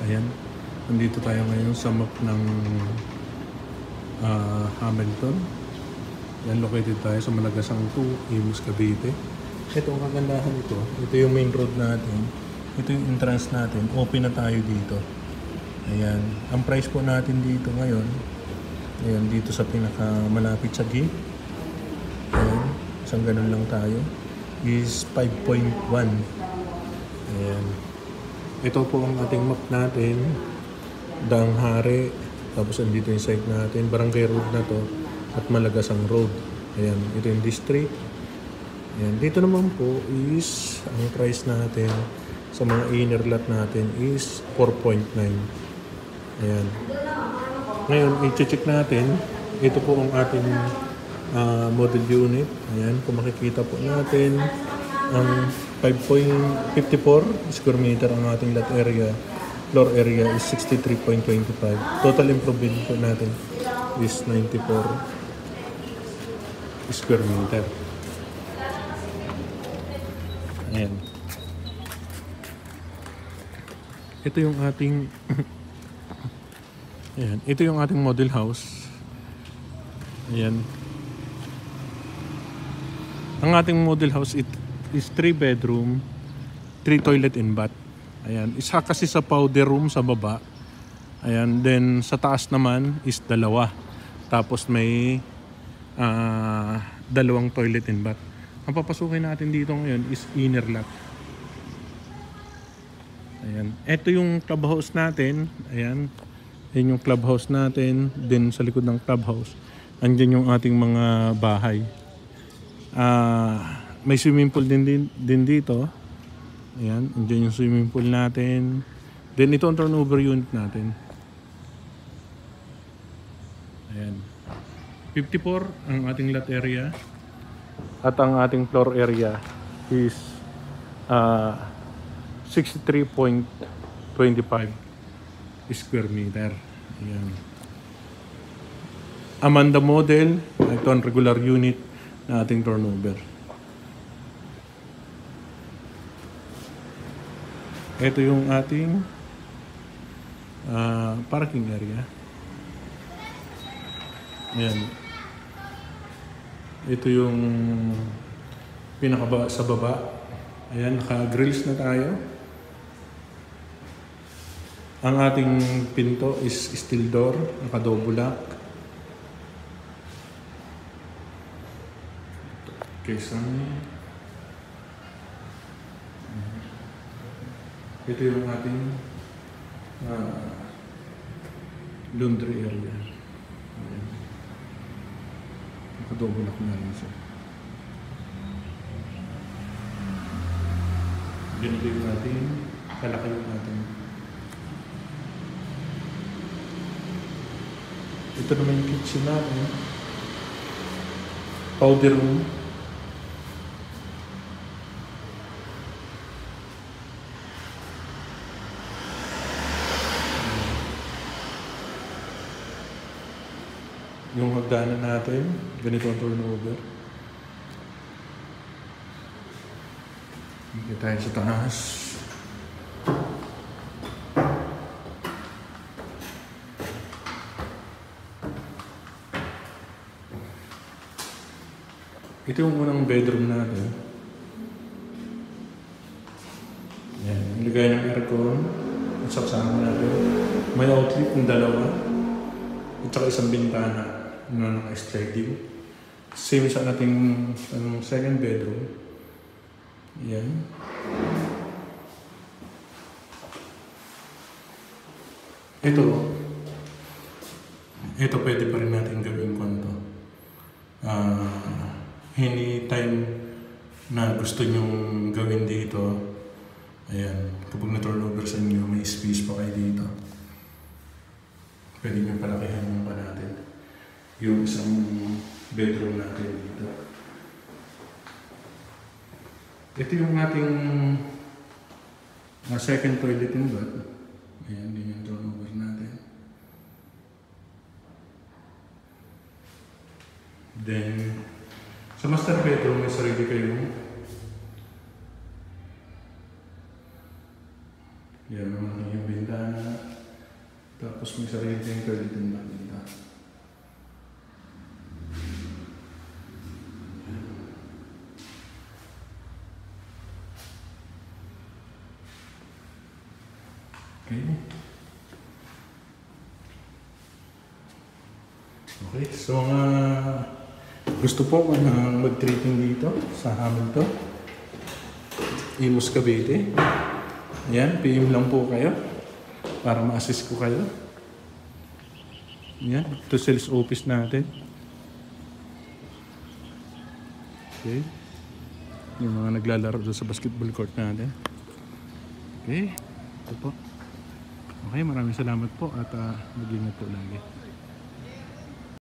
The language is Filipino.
Ayan. Nandito tayo ngayon sa map ng Hamilton. Ayan, located tayo sa Malagasang 2, Imus, Cavite. Ito ang kagandahan ito. Ito yung main road natin. Ito yung entrance natin. Open na tayo dito. Ayan. Ang price po natin dito ngayon, ayan, dito sa pinakamalapit sa gate. Ayan. Isang ganun lang tayo. Is 5.1. Ayan. Ito po ang ating map natin. Danghari. Tapos andito yung site natin. Barangay road na to. At Malagasang road. Ayan. Ito yung district. Ayan. Dito naman po is ang price natin sa mga inner lot natin is 4.9. Ayan. Ngayon, i-check natin. Ito po ang ating model unit. Ayan. Kung makikita po natin, ang 5.54 square meter ang ating lot area. Floor area is 63.25. Total improvement po natin is 94 square meter. Ayan. Ito yung ating ayan. Ito yung ating model house. Ayan. Ang ating model house is 3 bedroom, 3 toilet and bath. Ayan. Isa kasi sa powder room sa baba. Ayan. Then sa taas naman is 2. Tapos may 2 toilet and bath. Ang papasukin natin dito ngayon is inner lot. Ayan. Ito yung clubhouse natin. Ayan. Ayan yung clubhouse natin. Then sa likod ng clubhouse, andyan yung ating mga bahay. May swimming pool din dito. Ayan. Andyan yung swimming pool natin. Then ito ang turnover unit natin. Ayan. 54 ang ating lot area. At ang ating floor area is 63.25 square meter. Ayan. Amanda model. Ito ang regular unit na ating turnover. Ito yung ating parking area. Ayan. Ito yung pinakaba sa baba. Ayan, naka-grills na tayo. Ang ating pinto is steel door, naka-double lock. Kesame. Ito yung ating laundry area. Ayan. Naka-double lock na rin siya. Ganito yung ating kalaki yung ating. Ito naman yung kitchen natin. Powder room. Yung hagdanan natin, ganito ang turnover. Hindi tayo sa taas. Ito yung unang bedroom natin. Yan, nilagay ng aircon. At saksama natin. May outlet ng 2. At saka isang bintana na naka-sliding. Same sa ating second bedroom. Yan. Ito pwede pa rin natin gawin kwanto. Anytime na gusto nyong gawin dito, ayan, kapag na-turnover sa inyo, may space pa kayo dito. Pwede nyo palakihan yung pa natin. Yung isang bedroom natin dito. Ito yung ating second toilet and bath. Ayan, din yung turnover natin. Then, sa master bedroom, may sarili kayong yan naman yung bintana. Tapos may sarili tayong curtain na dito. Okay. Okay, so gusto po mag-treating dito sa Hamilton, Imus Cavite. Yan, PM lang po kayo para ma-assist ko kayo. Yan, ito sales office natin. Okay. Yung mga naglalaro doon sa basketball court natin. Okay, ito po. Okay, maraming salamat po at mag-ingat po lagi.